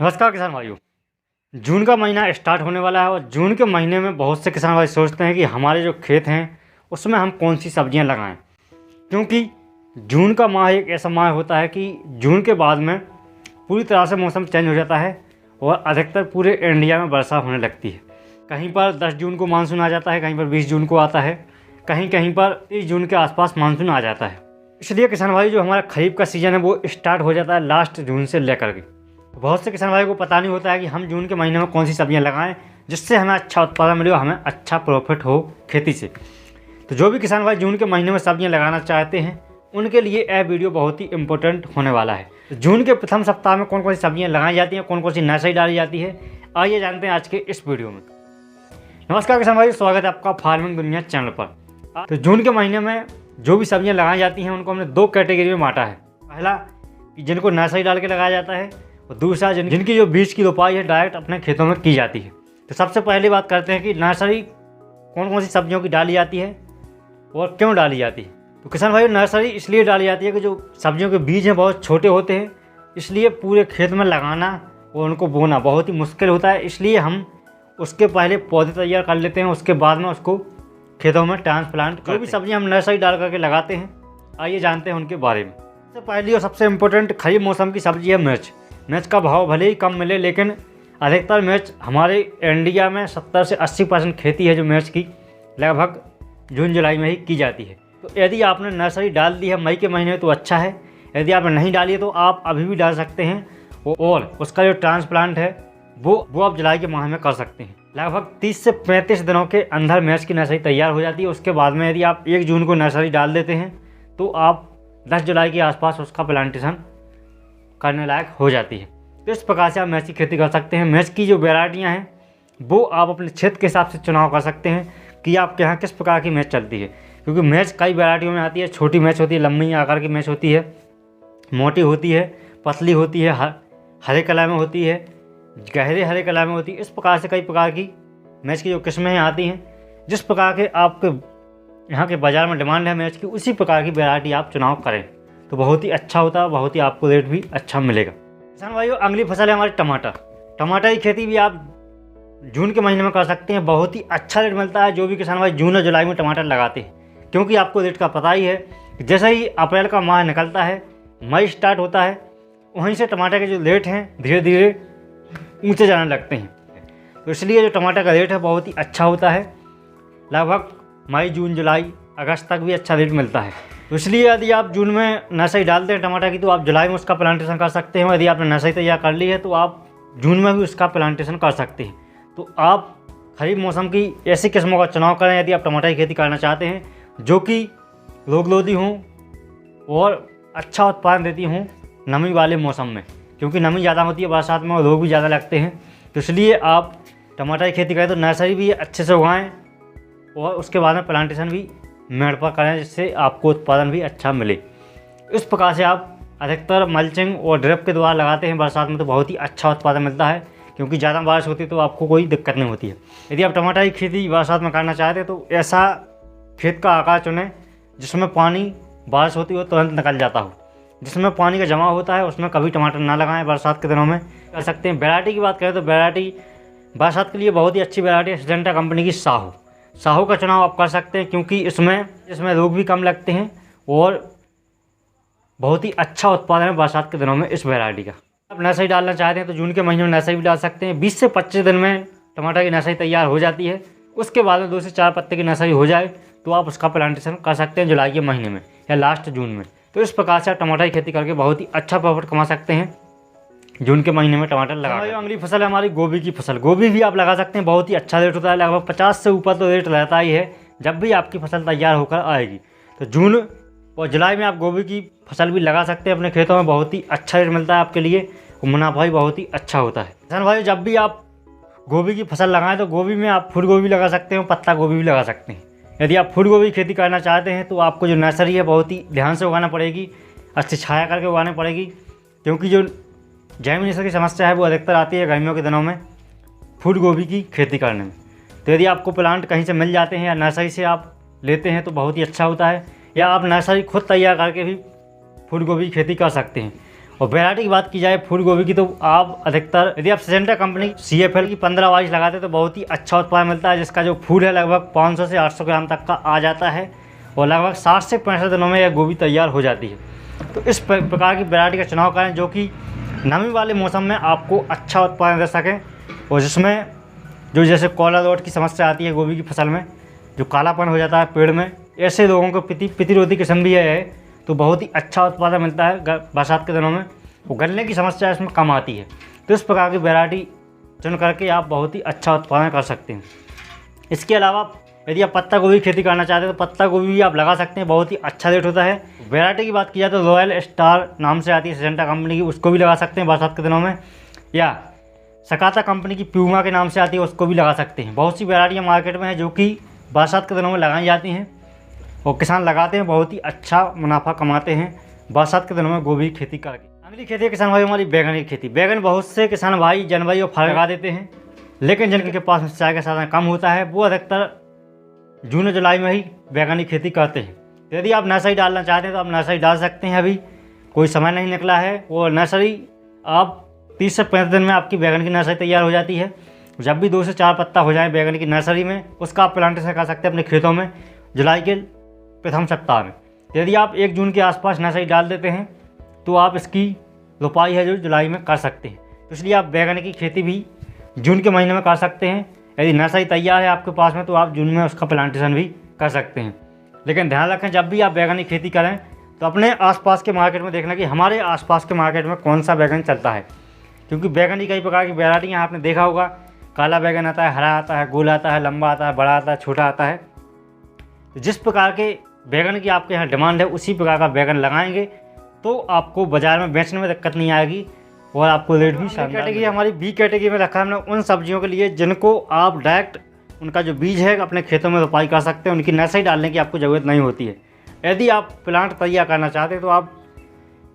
नमस्कार किसान भाइयों। जून का महीना स्टार्ट होने वाला है और जून के महीने में बहुत से किसान भाई सोचते हैं कि हमारे जो खेत हैं उसमें हम कौन सी सब्जियां लगाएं, क्योंकि जून का माह एक ऐसा माह होता है कि जून के बाद में पूरी तरह से मौसम चेंज हो जाता है और अधिकतर पूरे इंडिया में वर्षा होने लगती है। कहीं पर 10 जून को मानसून आ जाता है, कहीं पर 20 जून को आता है, कहीं कहीं पर 30 जून के आसपास मानसून आ जाता है। इसलिए किसान भाई जो हमारा खरीफ का सीज़न है वो स्टार्ट हो जाता है लास्ट जून से लेकर के। बहुत से किसान भाई को पता नहीं होता है कि हम जून के महीने में कौन सी सब्जियां लगाएं जिससे हमें अच्छा उत्पादन मिले और हमें अच्छा प्रॉफिट हो खेती से। तो जो भी किसान भाई जून के महीने में सब्जियां लगाना चाहते हैं उनके लिए यह वीडियो बहुत ही इंपॉर्टेंट होने वाला है। तो जून के प्रथम सप्ताह में कौन कौन सी सब्जियां लगाई जाती हैं, कौन कौन सी नर्सरी डाली जाती है, आइए जानते हैं आज के इस वीडियो में। नमस्कार किसान भाई, स्वागत है आपका फार्मिंग दुनिया चैनल पर। तो जून के महीने में जो भी सब्जियां लगाई जाती हैं उनको हमने दो कैटेगरी में बांटा है। पहला कि जिनको नर्सरी डाल के लगाया जाता है और दूसरा जिनकी जो बीज की रोपाई है डायरेक्ट अपने खेतों में की जाती है। तो सबसे पहले बात करते हैं कि नर्सरी कौन कौन सी सब्जियों की डाली जाती है और क्यों डाली जाती है। तो किसान भाई नर्सरी इसलिए डाली जाती है कि जो सब्जियों के बीज हैं बहुत छोटे होते हैं, इसलिए पूरे खेत में लगाना और उनको बोना बहुत ही मुश्किल होता है। इसलिए हम उसके पहले पौधे तैयार कर लेते हैं, उसके बाद में उसको खेतों में ट्रांसप्लांट करते हैं। जो भी सब्जियाँ हम नर्सरी डाल करके लगाते हैं आइए जानते हैं उनके बारे में। सबसे पहली और सबसे इम्पोर्टेंट खरीफ मौसम की सब्जी है मिर्च। मिर्च का भाव भले ही कम मिले लेकिन अधिकतर मिर्च हमारे इंडिया में 70 से 80% खेती है जो मिर्च की लगभग जून जुलाई में ही की जाती है। तो यदि आपने नर्सरी डाल दी है मई के महीने में तो अच्छा है, यदि आपने नहीं डाली है तो आप अभी भी डाल सकते हैं और उसका जो ट्रांसप्लांट है वो आप जुलाई के माह में कर सकते हैं। लगभग 30 से 35 दिनों के अंदर मिर्च की नर्सरी तैयार हो जाती है। उसके बाद में यदि आप 1 जून को नर्सरी डाल देते हैं तो आप 10 जुलाई के आसपास उसका प्लांटेशन करने लायक हो जाती है। तो इस प्रकार से आप मिर्च की खेती कर सकते हैं। मिर्च की जो वैरायटियाँ हैं वो आप अपने क्षेत्र के हिसाब से चुनाव कर सकते हैं कि आपके यहाँ किस प्रकार की मिर्च चलती है, क्योंकि मिर्च कई वैरायटियों में आती है। छोटी मिर्च होती है, लंबी आकार की मिर्च होती है, मोटी होती है, पतली होती है, हरे कलर में होती है, गहरे हरे कलर में होती है। इस प्रकार से कई प्रकार की मिर्च की जो किस्में आती हैं। जिस प्रकार के आपके यहाँ के बाज़ार में डिमांड है मिर्च की उसी प्रकार की वैरायटी आप चुनाव करें तो बहुत ही अच्छा होता है, बहुत ही आपको रेट भी अच्छा मिलेगा। किसान भाइयों अगली फसल है हमारी टमाटर। टमाटर की खेती भी आप जून के महीने में कर सकते हैं। बहुत ही अच्छा रेट मिलता है जो भी किसान भाई जून और जुलाई में टमाटर लगाते हैं, क्योंकि आपको रेट का पता ही है कि जैसे ही अप्रैल का माह निकलता है मई स्टार्ट होता है वहीं से टमाटर के जो रेट हैं धीरे धीरे ऊँचे जाने लगते हैं। तो इसलिए जो टमाटर का रेट है बहुत ही अच्छा होता है। लगभग मई जून जुलाई अगस्त तक भी अच्छा रेट मिलता है। तो इसलिए यदि आप जून में नर्सरी डालते हैं टमाटर की तो आप जुलाई में उसका प्लांटेशन कर सकते हैं। यदि आपने नर्सरी तैयार कर ली है तो आप जून में भी उसका प्लांटेशन कर सकते हैं। तो आप खरीफ मौसम की ऐसी किस्मों का चुनाव करें यदि आप टमाटर की खेती करना चाहते हैं जो कि रोगरोधी हों और अच्छा उत्पादन देती हों नमी वाले मौसम में, क्योंकि नमी ज़्यादा होती है बरसात में और रोग भी ज़्यादा लगते हैं। तो इसलिए आप टमाटर की खेती करें तो नर्सरी भी अच्छे से उगाएँ और उसके बाद में प्लांटेशन भी मेड़ पर करें जिससे आपको उत्पादन भी अच्छा मिले। इस प्रकार से आप अधिकतर मल्चिंग और ड्रिप के द्वारा लगाते हैं बरसात में तो बहुत ही अच्छा उत्पादन मिलता है, क्योंकि ज़्यादा बारिश होती है तो आपको कोई दिक्कत नहीं होती है। यदि आप टमाटर की खेती बरसात में करना चाहते हैं तो ऐसा खेत का आकार चुनें जिसमें पानी बारिश होती हो तुरंत निकल जाता हो। जिसमें पानी का जमा होता है उसमें कभी टमाटर ना लगाएं, बरसात के दिनों में कर सकते हैं। वैरायटी की बात करें तो वैरायटी बरसात के लिए बहुत ही अच्छी वैरायटी है सिजेंटा कंपनी की साहू का चुनाव आप कर सकते हैं, क्योंकि इसमें रोग भी कम लगते हैं और बहुत ही अच्छा उत्पादन है बरसात के दिनों में इस वैरायटी का। आप नर्सरी डालना चाहते हैं तो जून के महीने में नर्सरी भी डाल सकते हैं। 20 से 25 दिन में टमाटर की नर्सरी तैयार हो जाती है। उसके बाद में 2 से 4 पत्ते की नर्सरी हो जाए तो आप उसका प्लांटेशन कर सकते हैं जुलाई के महीने में या लास्ट जून में। तो इस प्रकार से आप टमाटर की खेती करके बहुत ही अच्छा प्रॉफिट कमा सकते हैं जून के महीने में टमाटर लगा। अगली फसल है हमारी गोभी की फसल। गोभी भी आप लगा सकते हैं, बहुत ही अच्छा रेट होता है। लगभग 50 से ऊपर तो रेट रहता ही है जब भी आपकी फसल तैयार होकर आएगी। तो जून और जुलाई में आप गोभी की फसल भी लगा सकते हैं अपने खेतों में। बहुत ही अच्छा रेट मिलता है आपके लिए और मुनाफा भी बहुत ही अच्छा होता है। किसान भाई जब भी आप गोभी की फसल लगाएं तो गोभी में आप फूल गोभी लगा सकते हैं, पत्ता गोभी भी लगा सकते हैं। यदि आप फूल गोभी की खेती करना चाहते हैं तो आपको जो नर्सरी है बहुत ही ध्यान से उगाना पड़ेगी, अच्छी छाया करके उगानी पड़ेगी, क्योंकि जो जैमिनेशन की समस्या है वो अधिकतर आती है गर्मियों के दिनों में फूल गोभी की खेती करने में। तो यदि आपको प्लांट कहीं से मिल जाते हैं या नर्सरी से आप लेते हैं तो बहुत ही अच्छा होता है, या आप नर्सरी खुद तैयार करके भी फूल गोभी की खेती कर सकते हैं। और वैरायटी की बात की जाए फूल गोभी की, तो आप अधिकतर यदि आप सिजेंटा कंपनी CFL की 15 22 लगाते हैं तो बहुत ही अच्छा उत्पादन मिलता है, जिसका जो फूल है लगभग 500 से 800 ग्राम तक का आ जाता है और लगभग 60 से 65 दिनों में यह गोभी तैयार हो जाती है। तो इस प्रकार की वैरायटी का चुनाव करें जो कि नमी वाले मौसम में आपको अच्छा उत्पादन दे सकें, और जिसमें जो जैसे कोला रोट की समस्या आती है गोभी की फसल में, जो कालापन हो जाता है पेड़ में, ऐसे लोगों को प्रतिरोधी किस्म भी है, तो बहुत ही अच्छा उत्पादन मिलता है बरसात के दिनों में। वो गलने की समस्या इसमें कम आती है। तो इस प्रकार की वैरायटी चुन करके आप बहुत ही अच्छा उत्पादन कर सकते हैं। इसके अलावा यदि आप पत्ता गोभी की खेती करना चाहते हैं तो पत्ता गोभी भी आप लगा सकते हैं, बहुत ही अच्छा रेट होता है। वैरायटी की बात की जाए तो रॉयल स्टार नाम से आती है सिजेंटा कंपनी की, उसको भी लगा सकते हैं बरसात के दिनों में, या सकाता कंपनी की प्यूमा के नाम से आती है, उसको भी लगा सकते हैं। बहुत सी वैरायटियाँ मार्केट में हैं जो कि बरसात के दिनों में लगाई जाती हैं और किसान लगाते हैं, बहुत ही अच्छा मुनाफा कमाते हैं बरसात के दिनों में गोभी की खेती करके। अगली खेती है किसान भाई हमारी बैगन की खेती। बैगन बहुत से किसान भाई जनवरी और फरवरी लगा देते हैं, लेकिन जिनके पास सिंचाई का साधन कम होता है वो अधिकतर जून जुलाई में ही बैगन की खेती करते हैं। तो यदि आप नर्सरी डालना चाहते हैं तो आप नर्सरी डाल सकते हैं, अभी कोई समय नहीं निकला है, और नर्सरी आप 30 से 35 दिन में आपकी बैगन की नर्सरी तैयार हो जाती है। जब भी 2 से 4 पत्ता हो जाए बैगन की नर्सरी में, उसका आप प्लांटेशन कर सकते हैं अपने खेतों में जुलाई के प्रथम सप्ताह में। यदि आप 1 जून के आसपास नर्सरी डाल देते हैं तो आप इसकी रोपाई है जो जुलाई में कर सकते हैं। तो इसलिए आप बैगन की खेती भी जून के महीने में कर सकते हैं। यदि नर्सरी तैयार है आपके पास में तो आप जून में उसका प्लांटेशन भी कर सकते हैं। लेकिन ध्यान रखें जब भी आप बैगन की खेती करें तो अपने आसपास के मार्केट में देखना कि हमारे आसपास के मार्केट में कौन सा बैगन चलता है, क्योंकि बैगन की कई प्रकार की वैरायटियाँ आपने देखा होगा। काला बैगन आता है, हरा आता है, गोल आता है, लंबा आता है, बड़ा आता है, छोटा आता है। तो जिस प्रकार के बैगन की आपके यहाँ डिमांड है उसी प्रकार का बैगन लगाएंगे तो आपको बाज़ार में बेचने में दिक्कत नहीं आएगी और आपको रेट भी शानदार। कैटेगरी हमारी बी कैटेगरी में रखा है हमने उन सब्जियों के लिए जिनको आप डायरेक्ट उनका जो बीज है अपने खेतों में रोपाई कर सकते हैं, उनकी नर्सरी डालने की आपको ज़रूरत नहीं होती है। यदि आप प्लांट तैयार करना चाहते हैं तो आप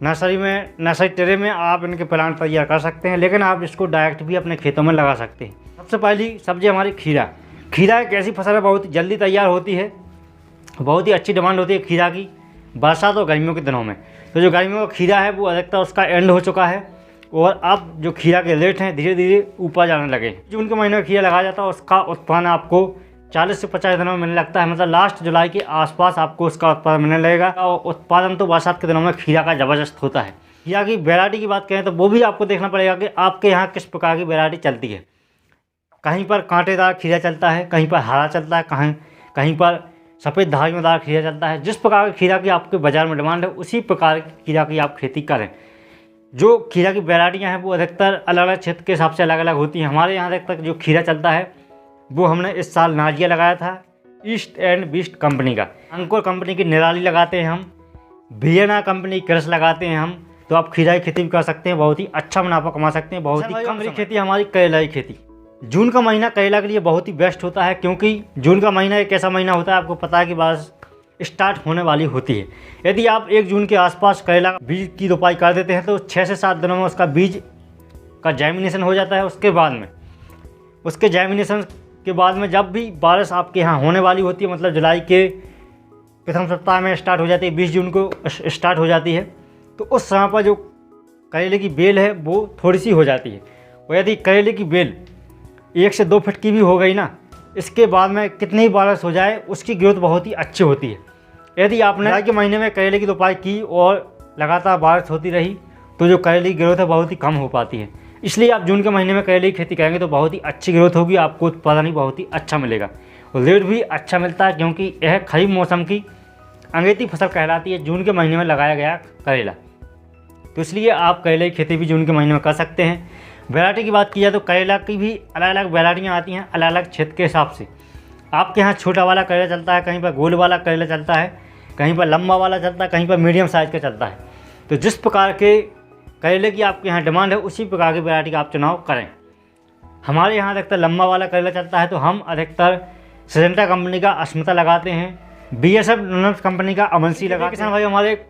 नर्सरी ट्रे में आप इनके प्लांट तैयार कर सकते हैं, लेकिन आप इसको डायरेक्ट भी अपने खेतों में लगा सकते हैं। सबसे पहली सब्जी हमारी खीरा। खीरा एक ऐसी फसल है बहुत ही जल्दी तैयार होती है, बहुत ही अच्छी डिमांड होती है खीरा की बरसात और गर्मियों के दिनों में। तो जो गर्मियों का खीरा है वो अधिकतर उसका एंड हो चुका है और अब जो खीरा के रेट हैं धीरे धीरे ऊपर जाने लगे। जून के महीने में खीरा लगाया जाता है, उसका उत्पादन आपको 40 से 50 दिनों में मिलने लगता है, मतलब लास्ट जुलाई के आसपास आपको उसका उत्पादन मिलने लगेगा। और उत्पादन तो बरसात के दिनों में खीरा का ज़बरदस्त होता है। खीरा की वैरायटी की बात करें तो वो भी आपको देखना पड़ेगा कि आपके यहाँ किस प्रकार की वैरायटी चलती है। कहीं पर कांटेदार खीरा चलता है, कहीं पर हरा चलता है, कहीं पर सफ़ेद धारीदार खीरा चलता है। जिस प्रकार की खीरा की आपके बाज़ार में डिमांड है उसी प्रकार की खीरा की आप खेती करें। जो खीरा की वैरायटियाँ हैं वो अधिकतर अलग अलग क्षेत्र के हिसाब से अलग अलग होती हैं। हमारे यहाँ तक जो खीरा चलता है वो हमने इस साल नाजिया लगाया था ईस्ट एंड वेस्ट कंपनी का, अंकुर कंपनी की निराली लगाते हैं हम, भियना कंपनी क्रश लगाते हैं हम। तो आप खीरा की खेती भी कर सकते हैं, बहुत ही अच्छा मुनाफा कमा सकते हैं। बहुत ही कम खेती हमारी करेला की खेती। जून का महीना करेला के लिए बहुत ही बेस्ट होता है, क्योंकि जून का महीना एक ऐसा महीना होता है आपको पता है कि बारिश स्टार्ट होने वाली होती है। यदि आप 1 जून के आसपास करेला बीज की रोपाई कर देते हैं तो 6 से 7 दिनों में उसका बीज का जैमिनेशन हो जाता है। उसके जैमिनेशन के बाद में जब भी बारिश आपके यहाँ होने वाली होती है, मतलब जुलाई के प्रथम सप्ताह में स्टार्ट हो जाती है, 20 जून को स्टार्ट हो जाती है, तो उस समय पर जो करेले की बेल है वो थोड़ी सी हो जाती है। और यदि करेले की बेल 1 से 2 फीट की भी हो गई ना, इसके बाद में कितनी ही बारिश हो जाए उसकी ग्रोथ बहुत ही अच्छी होती है। यदि आपने जुलाई के महीने में करेले की रोपाई की और लगातार बारिश होती रही तो जो करेले की ग्रोथ है बहुत ही कम हो पाती है। इसलिए आप जून के महीने में करेले की खेती करेंगे तो बहुत ही अच्छी ग्रोथ होगी, आपको उत्पादन ही बहुत ही अच्छा मिलेगा और रेट भी अच्छा मिलता है, क्योंकि यह खरीफ मौसम की अंगेती फसल कहलाती है। जून के महीने में लगाया गया करेला, तो इसलिए आप करेले की खेती भी जून के महीने में कर सकते हैं। वैरायटी की बात की जाए तो करेला की भी अलग अलग वैरायटियाँ आती हैं अलग अलग क्षेत्र के हिसाब से। आपके यहाँ छोटा वाला करेला चलता है, कहीं पर गोल वाला करेला चलता है, कहीं पर लंबा वाला चलता है, कहीं पर मीडियम साइज़ का चलता है। तो जिस प्रकार के करेले की आपके यहाँ डिमांड है उसी प्रकार की वैरायटी का आप चुनाव करें। हमारे यहाँ अधिकतर लंबा वाला करेला चलता है तो हम अधिकतर सिजेंटा कंपनी का अस्मिता लगाते हैं, BSF नूनम्स कंपनी का अमनसी लगाते हैं। भाई हमारे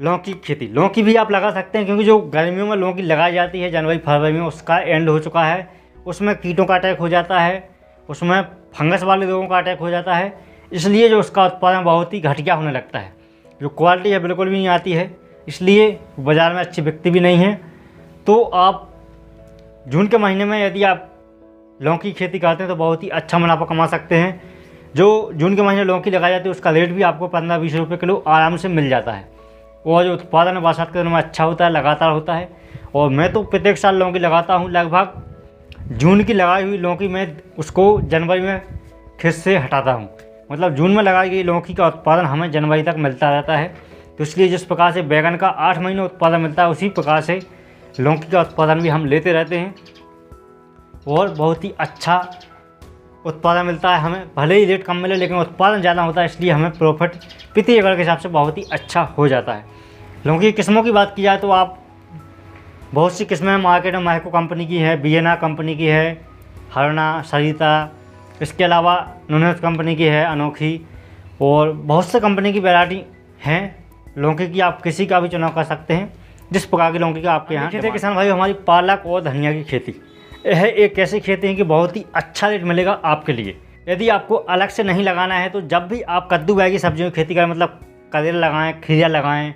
लौकी की खेती, लौकी भी आप लगा सकते हैं, क्योंकि जो गर्मियों में लौकी लगाई जाती है जनवरी फरवरी में, उसका एंड हो चुका है। उसमें कीटों का अटैक हो जाता है, उसमें फंगस वाले रोगों का अटैक हो जाता है, इसलिए जो उसका उत्पादन बहुत ही घटिया होने लगता है, जो क्वालिटी है बिल्कुल भी नहीं आती है। इसलिए बाज़ार में अच्छी बिकती भी नहीं है। तो आप जून के महीने में यदि आप लौकी की खेती करते हैं तो बहुत ही अच्छा मुनाफा कमा सकते हैं। जो जून के महीने लौकी लगाई जाती है उसका रेट भी आपको 15-20 रुपये किलो आराम से मिल जाता है, और जो उत्पादन बरसात के दिनों में अच्छा होता है, लगातार होता है। और मैं तो प्रत्येक साल लौकी लगाता हूँ। लगभग जून की लगाई हुई लौकी मैं उसको जनवरी में खेत से हटाता हूँ, मतलब जून में लगाई गई लौकी का उत्पादन हमें जनवरी तक मिलता रहता है। तो इसलिए जिस प्रकार से बैगन का 8 महीने उत्पादन मिलता है, उसी प्रकार से लौकी का उत्पादन भी हम लेते रहते हैं और बहुत ही अच्छा उत्पादन मिलता है हमें। भले ही रेट कम मिले लेकिन उत्पादन ज़्यादा होता है, इसलिए हमें प्रॉफिट प्रति एकड़ के हिसाब से बहुत ही अच्छा हो जाता है। लौकी की किस्मों की बात की जाए तो आप बहुत सी किस्में मार्केट में महको कंपनी की है, बीएनआर कंपनी की है, हरना, सरिता, इसके अलावा नुनेस कंपनी की है अनोखी, और बहुत से कंपनी की वैरायटी हैं लौकी की। आप किसी का भी चुनाव कर सकते हैं जिस प्रकार की लौकी का आपके यहाँ। खेती किसान भाई हमारी पालक और धनिया की खेती, यह एक ऐसी खेती है कि बहुत ही अच्छा रेट मिलेगा आपके लिए। यदि आपको अलग से नहीं लगाना है तो जब भी आप कद्दू बैग की सब्जियों की खेती करें, मतलब करेला लगाएं, खीरा लगाएं,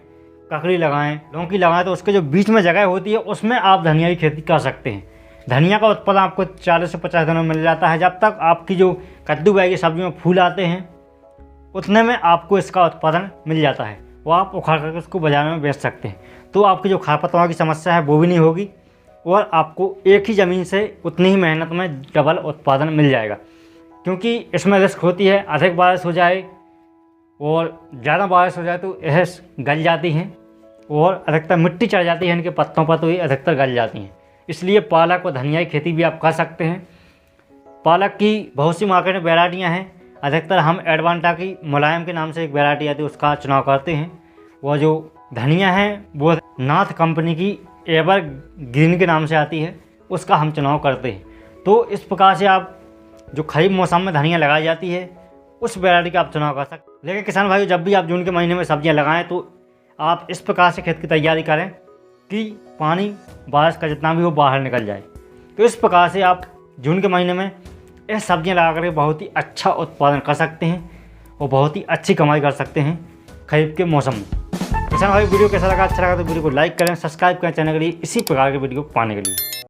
ककड़ी लगाएं, लौकी लगाएं, तो उसके जो बीच में जगह होती है उसमें आप धनिया की खेती कर सकते हैं। धनिया का उत्पादन आपको 40 से 50 दिनों में मिल जाता है। जब तक आपकी जो कद्दू बैग की सब्जियों में फूल आते हैं उतने में आपको इसका उत्पादन मिल जाता है, वो आप उखाड़ करके उसको बाजार में बेच सकते हैं। तो आपकी जो खरपतवार की समस्या है वो भी नहीं होगी और आपको एक ही ज़मीन से उतनी ही मेहनत में डबल उत्पादन मिल जाएगा। क्योंकि इसमें रिस्क होती है, अधिक बारिश हो जाए और ज़्यादा बारिश हो जाए तो यह गल जाती हैं और अधिकतर मिट्टी चढ़ जाती है इनके पत्तों पर, तो ये अधिकतर गल जाती हैं। इसलिए पालक और धनिया की खेती भी आप कर सकते हैं। पालक की बहुत सी मार्केट में वैरायटियाँ हैं, अधिकतर हम एडवांटा की मुलायम के नाम से एक वैरायटी आती है उसका चुनाव करते हैं। वह जो धनिया है वो नाथ कंपनी की एवर ग्रीन के नाम से आती है, उसका हम चुनाव करते हैं। तो इस प्रकार से आप जो खरीफ मौसम में धनिया लगाई जाती है उस वैरायटी का आप चुनाव कर सकते हैं। लेकिन किसान भाई जब भी आप जून के महीने में सब्जियां लगाएं तो आप इस प्रकार से खेत की तैयारी करें कि पानी बारिश का जितना भी हो बाहर निकल जाए। तो इस प्रकार से आप जून के महीने में यह सब्जियां लगा करके बहुत ही अच्छा उत्पादन कर सकते हैं और बहुत ही अच्छी कमाई कर सकते हैं खरीफ के मौसम में। किसान भाई वीडियो कैसा लगा, अच्छा लगा तो वीडियो को लाइक करें, सब्सक्राइब करें चैनल के लिए इसी प्रकार के वीडियो पाने के लिए।